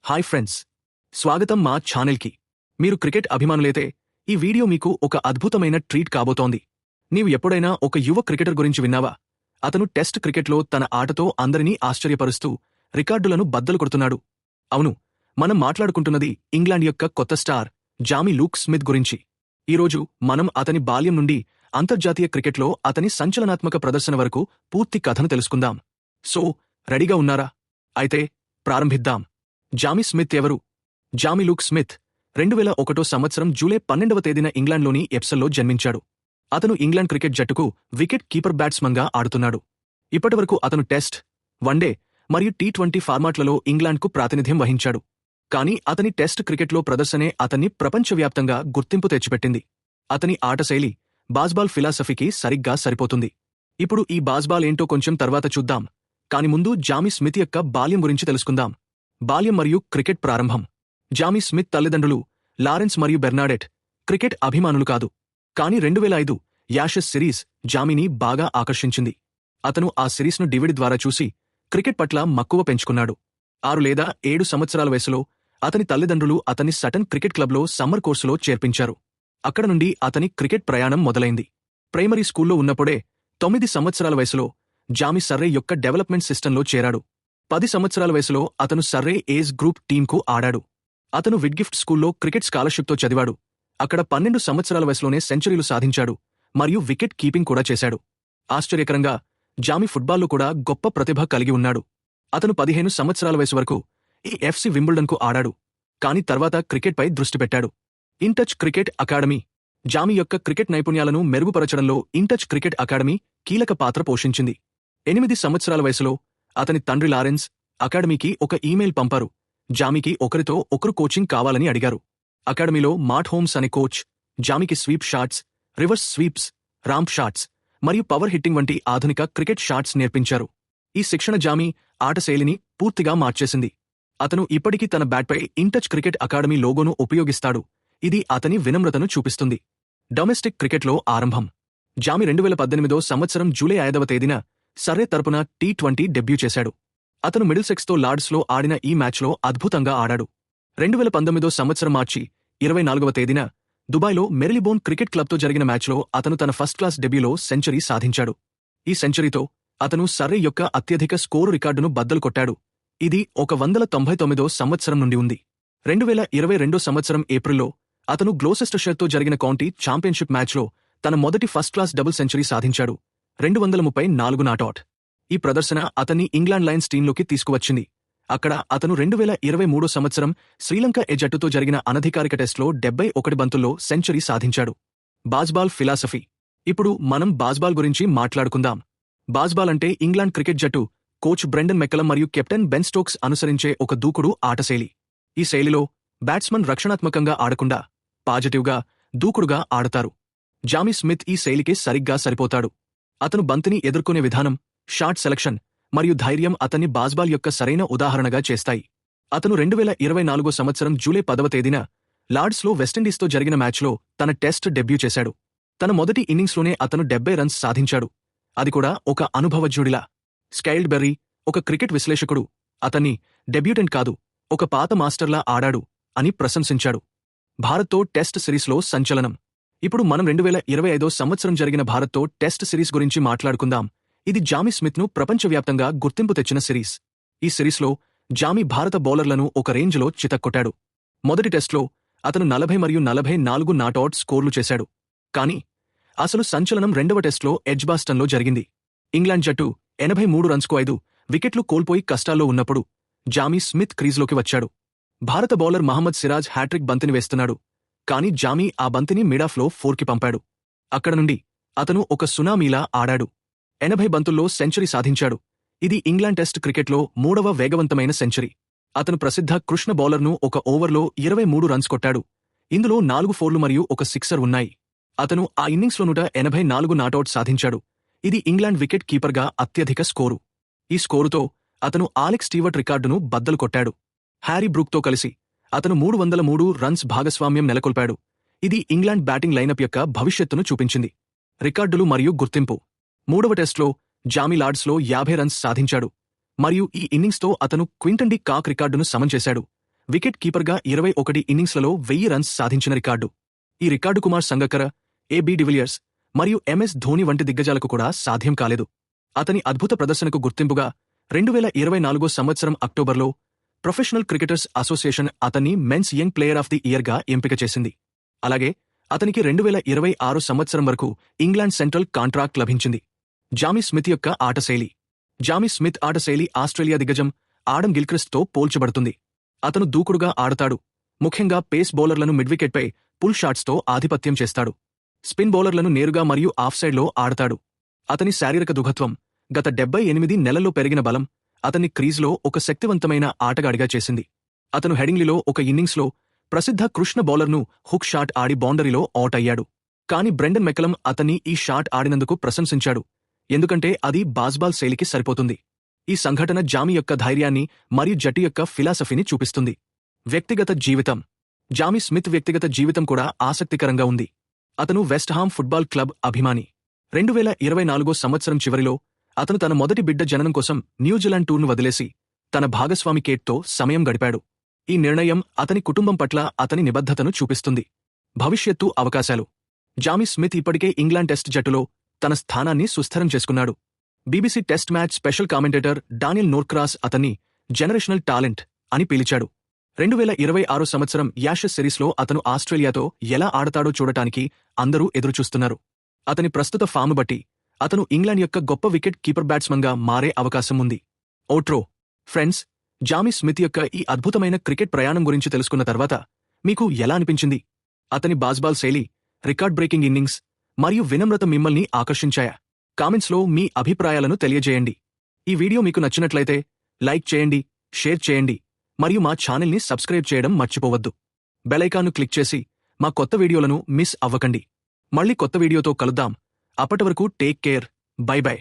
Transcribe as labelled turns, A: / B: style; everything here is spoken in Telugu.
A: హాయ్ ఫ్రెండ్స్, స్వాగతం మా ఛానల్కి. మీరు క్రికెట్ అభిమానులైతే ఈ వీడియో మీకు ఒక అద్భుతమైన ట్రీట్ కాబోతోంది. నీవు ఎప్పుడైనా ఒక యువ క్రికెటర్ గురించి విన్నావా? అతను టెస్ట్ క్రికెట్లో తన ఆటతో అందరినీ ఆశ్చర్యపరుస్తూ రికార్డులను బద్దలు కొడుతున్నాడు. అవును, మనం మాట్లాడుకుంటున్నది ఇంగ్లాండ్ యొక్క కొత్త స్టార్ జామీ లూక్ స్మిత్ గురించి. ఈరోజు మనం అతని బాల్యం నుండి అంతర్జాతీయ క్రికెట్లో అతని సంచలనాత్మక ప్రదర్శన వరకు పూర్తి కథను తెలుసుకుందాం. సో, రెడీగా ఉన్నారా? అయితే ప్రారంభిద్దాం. జామీ స్మిత్ ఎవరు? జామీ లూక్ స్మిత్ 2001 సంవత్సరం జూలై 12వ తేదీన ఇంగ్లాండ్లోని ఎప్సల్లో జన్మించాడు. అతను ఇంగ్లాండ్ క్రికెట్ జట్టుకు వికెట్ కీపర్ బ్యాట్స్మన్గా ఆడుతున్నాడు. ఇప్పటివరకు అతను టెస్ట్, వన్డే మరియు టీ20 ఫార్మాట్లలో ఇంగ్లాండ్కు ప్రాతినిధ్యం వహించాడు. కానీ అతని టెస్ట్ క్రికెట్లో ప్రదర్శనే అతన్ని ప్రపంచవ్యాప్తంగా గుర్తింపు తెచ్చిపెట్టింది. అతని ఆటశైలి బాస్బాల్ ఫిలాసఫీకి సరిగ్గా సరిపోతుంది. ఇప్పుడు ఈ బాస్బాల్ ఏంటో కొంచెం తర్వాత చూద్దాం. కాని ముందు జామీ స్మిత్ యొక్క బాల్యం గురించి తెలుసుకుందాం. బాల్యం మరియు క్రికెట్ ప్రారంభం. జామీ స్మిత్ తల్లిదండ్రులు లారెన్స్ మరియు బెర్నాడెట్ క్రికెట్ అభిమానులు కాదు. కాని 2005 యాషెస్ సిరీస్ జామీని బాగా ఆకర్షించింది. అతను ఆ సిరీస్ను డివిడి ద్వారా చూసి క్రికెట్ పట్ల మక్కువ పెంచుకున్నాడు. 6 లేదా 7 సంవత్సరాల వయసులో అతని తల్లిదండ్రులు అతన్ని సటన్ క్రికెట్ క్లబ్లో సమ్మర్ కోర్సులో చేర్పించారు. అక్కడ నుండి అతని క్రికెట్ ప్రయాణం మొదలైంది. ప్రైమరీ స్కూల్లో ఉన్నప్పుడే 9 సంవత్సరాల వయసులో జామీ సర్రే యొక్క డెవలప్మెంట్ సిస్టంలో చేరాడు. 10 సంవత్సరాల వయసులో అతను సర్రే ఏజ్ గ్రూప్ టీంకు ఆడాడు. అతను విడ్గిఫ్ట్ స్కూల్లో క్రికెట్ స్కాలర్షిప్తో చదివాడు. అక్కడ 12 సంవత్సరాల వయసులోనే సెంచరీలు సాధించాడు మరియు వికెట్ కీపింగ్ కూడా చేశాడు. ఆశ్చర్యకరంగా జామీ ఫుట్బాల్లో కూడా గొప్ప ప్రతిభ కలిగి ఉన్నాడు. అతను 15 సంవత్సరాల వయసు వరకు ఈ ఎఫ్సి వింబుల్డన్కు ఆడాడు. కాని తర్వాత క్రికెట్పై దృష్టి పెట్టాడు. ఇన్టచ్ క్రికెట్ అకాడమీ. జామీ యొక్క క్రికెట్ నైపుణ్యాలను మెరుగుపరచడంలో ఇన్టచ్ క్రికెట్ అకాడమీ కీలక పాత్ర పోషించింది. 8 సంవత్సరాల వయసులో అతని తండ్రి లారెన్స్ అకాడమీకి ఒక ఈమెయిల్ పంపారు. జామీకి ఒకరితో ఒకరు కోచింగ్ కావాలని అడిగారు. అకాడమీలో మాట్ హోమ్స్ అనే కోచ్ జామీకి sweep shots, reverse sweeps, ramp shots మరియు పవర్ హిట్టింగ్ వంటి ఆధునిక క్రికెట్ షాట్స్ నేర్పించారు. ఈ శిక్షణ జామీ ఆటశైలిని పూర్తిగా మార్చేసింది. అతను ఇప్పటికీ తన బ్యాట్పై ఇన్టచ్ క్రికెట్ అకాడమీ లోగోను ఉపయోగిస్తాడు. ఇది అతని వినమ్రతను చూపిస్తుంది. డొమెస్టిక్ క్రికెట్లో ఆరంభం. జామీ 2018 సంవత్సరం జూలై 5వ తేదీన సర్రే తరపున టీ20 డెబ్యూ చేశాడు. అతను మిడిల్సెక్స్తో లార్డ్స్లో ఆడిన ఈ మ్యాచ్లో అద్భుతంగా ఆడాడు. 2019 సంవత్సరం మార్చి 24వ తేదీన దుబాయ్లో మెరిలిబోన్ క్రికెట్ క్లబ్తో జరిగిన మ్యాచ్లో అతను తన ఫస్ట్ క్లాస్ డెబ్యూలో సెంచరీ సాధించాడు. ఈ సెంచరీతో అతను సర్రే యొక్క అత్యధిక స్కోరు రికార్డును బద్దలు కొట్టాడు. ఇది 199 సంవత్సరం నుండి ఉంది. 2022 సంవత్సరం ఏప్రిల్లో అతను గ్లోసెస్టర్షైర్తో జరిగిన కౌంటీ ఛాంపియన్షిప్ మ్యాచ్లో తన మొదటి ఫస్ట్ క్లాస్ డబుల్ సెంచరీ సాధించాడు. 234 నాటౌట్. ఈ ప్రదర్శన అతన్ని ఇంగ్లాండ్ లయన్స్ టీంలోకి తీసుకువచ్చింది. అక్కడ అతను 2023 సంవత్సరం శ్రీలంక జట్టుతో జరిగిన అనధికారిక టెస్ట్లో 71 బంతుల్లో సెంచరీ సాధించాడు. బాస్బాల్ ఫిలాసఫీ. ఇప్పుడు మనం బాస్బాల్ గురించి మాట్లాడుకుందాం. బాస్బాల్ అంటే ఇంగ్లాండ్ క్రికెట్ జట్టు కోచ్ బ్రెండన్ మెక్కలం మరియు కెప్టెన్ బెన్ స్టోక్స్ అనుసరించే ఒక దూకుడు ఆటశైలి. ఈ శైలిలో బ్యాట్స్మన్ రక్షణాత్మకంగా ఆడకుండా పాజిటివ్గా, దూకుడుగా ఆడతారు. జామీ స్మిత్ ఈ శైలికి సరిగ్గా సరిపోతాడు. అతను బంతిని ఎదుర్కొనే విధానం, షాట్ సెలక్షన్ మరియు ధైర్యం అతన్ని బాస్బాల్ యొక్క సరైన ఉదాహరణగా చేస్తాయి. అతను 2024 సంవత్సరం జూలై 10వ తేదీన లార్డ్స్లో వెస్టిండీస్తో జరిగిన మ్యాచ్లో తన టెస్ట్ డెబ్యూ చేశాడు. తన మొదటి ఇన్నింగ్స్లోనే అతను 70 రన్స్ సాధించాడు. అది కూడా ఒక అనుభవజ్ఞుడిలా. స్కైల్డ్ బెర్రీ, ఒక క్రికెట్ విశ్లేషకుడు, అతన్ని డెబ్యూటెంట్ కాదు, ఒక పాత మాస్టర్లా ఆడాడు అని ప్రశంసించాడు. భారత్తో టెస్ట్ సిరీస్లో సంచలనం. ఇప్పుడు మనం 2025 సంవత్సరం జరిగిన భారత్తో టెస్ట్ సిరీస్ గురించి మాట్లాడుకుందాం. ఇది జామీ స్మిత్ను ప్రపంచవ్యాప్తంగా గుర్తింపు తెచ్చిన సిరీస్. ఈ సిరీస్లో జామీ భారత బౌలర్లను ఒక రేంజ్లో చితక్కొట్టాడు. మొదటి టెస్ట్లో అతను 40 మరియు 44 నాటౌట్ స్కోర్లు చేశాడు. కానీ అసలు సంచలనం రెండవ టెస్ట్లో ఎడ్జ్బాస్టన్లో జరిగింది. ఇంగ్లాండ్ జట్టు 83 రన్స్కు 5 వికెట్లు కోల్పోయి కష్టాల్లో ఉన్నప్పుడు జామీ స్మిత్ క్రీజ్లోకి వచ్చాడు. భారత బౌలర్ మహమ్మద్ సిరాజ్ హ్యాట్రిక్ బంతిని వేస్తున్నాడు. కాని జామీ ఆ బంతిని మిడాఫ్లో 4కి పంపాడు. అక్కడ నుండి అతను ఒక సునామీలా ఆడాడు. 80 బంతుల్లో సెంచరీ సాధించాడు. ఇది ఇంగ్లాండ్ టెస్ట్ క్రికెట్లో 3వ వేగవంతమైన సెంచరీ. అతను ప్రసిద్ధ కృష్ణ బౌలర్ను ఒక ఓవర్లో 23 రన్స్ కొట్టాడు. ఇందులో 4 ఫోర్లు మరియు ఒక సిక్సర్ ఉన్నాయి. అతను ఆ ఇన్నింగ్స్లో 184 నాటౌట్ సాధించాడు. ఇది ఇంగ్లాండ్ వికెట్ కీపర్గా అత్యధిక స్కోరు. ఈ స్కోరుతో అతను ఆలెక్స్ స్టీవర్ట్ రికార్డును బద్దలు కొట్టాడు. హ్యారీ బ్రూక్తో కలిసి అతను 303 రన్స్ భాగస్వామ్యం నెలకొల్పాడు. ఇది ఇంగ్లాండ్ బ్యాటింగ్ లైనప్ యొక్క భవిష్యత్తును చూపించింది. రికార్డులు మరియు గుర్తింపు. 3వ టెస్ట్లో జామీ లార్డ్స్లో 50 రన్స్ సాధించాడు మరియు ఈ ఇన్నింగ్స్తో అతను క్వింటన్ డి కాక్ రికార్డును సమం చేశాడు. వికెట్ కీపర్గా 21 ఇన్నింగ్స్లలో 1000 రన్స్ సాధించిన రికార్డు. ఈ record Kumar Sangakkara, AB de Villiers మరియు ఎంఎస్ ధోని వంటి దిగ్గజాలకు కూడా సాధ్యం కాలేదు. అతని అద్భుత ప్రదర్శనకు గుర్తింపుగా 2024 సంవత్సరం అక్టోబర్లో ప్రొఫెషనల్ క్రికెటర్స్ అసోసియేషన్ అతన్ని men's young player of the ఇయర్గా ఎంపిక చేసింది. అలాగే అతనికి 2026 సంవత్సరం వరకు ఇంగ్లాండ్ సెంట్రల్ కాంట్రాక్ట్ లభించింది. జామీ స్మిత్ యొక్క ఆటశైలి. జామీ స్మిత్ ఆటశైలి ఆస్ట్రేలియా దిగ్గజం ఆడమ్ గిల్క్రిస్ట్తో పోల్చబడుతుంది. అతను దూకుడుగా ఆడతాడు, ముఖ్యంగా పేస్ బౌలర్లను మిడ్వికెట్పై పుల్ షాట్స్తో ఆధిపత్యం చేస్తాడు. స్పిన్ బౌలర్లను నేరుగా మరియు ఆఫ్ సైడ్లో ఆడతాడు. అతని శారీరక దుఘత్వం, గత 78 నెలల్లో పెరిగిన బలం అతన్ని క్రీజ్లో ఒక శక్తివంతమైన ఆటగాడిగా చేసింది. అతను హెడింగ్లీలో ఒక ఇన్నింగ్స్లో ప్రసిద్ధ కృష్ణ బౌలర్ను హుక్ షాట్ ఆడి బౌండరీలో అవుట్ అయ్యాడు. కానీ బ్రెండన్ మెకలం అతన్ని ఈ షాట్ ఆడినందుకు ప్రశంసించాడు, ఎందుకంటే అది బాస్బాల్ శైలికి సరిపోతుంది. ఈ సంఘటన జామీ యొక్క ధైర్యాన్ని మరియు జట్టు యొక్క ఫిలాసఫీని చూపిస్తుంది. వ్యక్తిగత జీవితం. జామీ స్మిత్ వ్యక్తిగత జీవితం కూడా ఆసక్తికరంగా ఉంది. అతను వెస్ట్హామ్ ఫుట్బాల్ క్లబ్ అభిమాని. 2024 సంవత్సరం చివరిలో అతను తన మొదటి బిడ్డ జననం కోసం న్యూజిలాండ్ టూర్ను వదిలేసి తన భాగస్వామి కేట్తో సమయం గడిపాడు. ఈ నిర్ణయం అతని కుటుంబం పట్ల అతని నిబద్ధతను చూపిస్తుంది. భవిష్యత్తు అవకాశాలు. జామీ స్మిత్ ఇప్పటికే ఇంగ్లాండ్ టెస్ట్ జట్టులో తన స్థానాన్ని సుస్థిరం చేసుకున్నాడు. BBC Test match special commentator Daniel Norcross అతన్ని జనరేషనల్ టాలెంట్ అని పిలిచాడు. 2026 సంవత్సరం యాషెస్ సిరీస్లో అతను ఆస్ట్రేలియాతో ఎలా ఆడతాడో చూడటానికి అందరూ ఎదురుచూస్తున్నారు. అతని ప్రస్తుత ఫామ్ను బట్టి అతను ఇంగ్లాండ్ యొక్క గొప్ప వికెట్ కీపర్ బ్యాట్స్మన్గా మారే అవకాశం ఉంది. ఓట్రో. ఫ్రెండ్స్, జామీ స్మిత్ యొక్క ఈ అద్భుతమైన క్రికెట్ ప్రయాణం గురించి తెలుసుకున్న తర్వాత మీకు ఎలా అనిపించింది? అతని బాస్బాల్ శైలి, రికార్డ్ బ్రేకింగ్ ఇన్నింగ్స్ మరియు వినమ్రత మిమ్మల్ని ఆకర్షించాయా? కామెంట్స్లో మీ అభిప్రాయాలను తెలియజేయండి. ఈ వీడియో మీకు నచ్చినట్లయితే లైక్ చేయండి, షేర్ చేయండి మరియు మా ఛానల్ని సబ్స్క్రైబ్ చేయడం మర్చిపోవద్దు. బెల్ ఐకాన్ను క్లిక్ చేసి మా కొత్త వీడియోలను మిస్ అవ్వకండి. మళ్ళీ కొత్త వీడియోతో కలుద్దాం. అప్పటివరకు టేక్ కేర్. By by.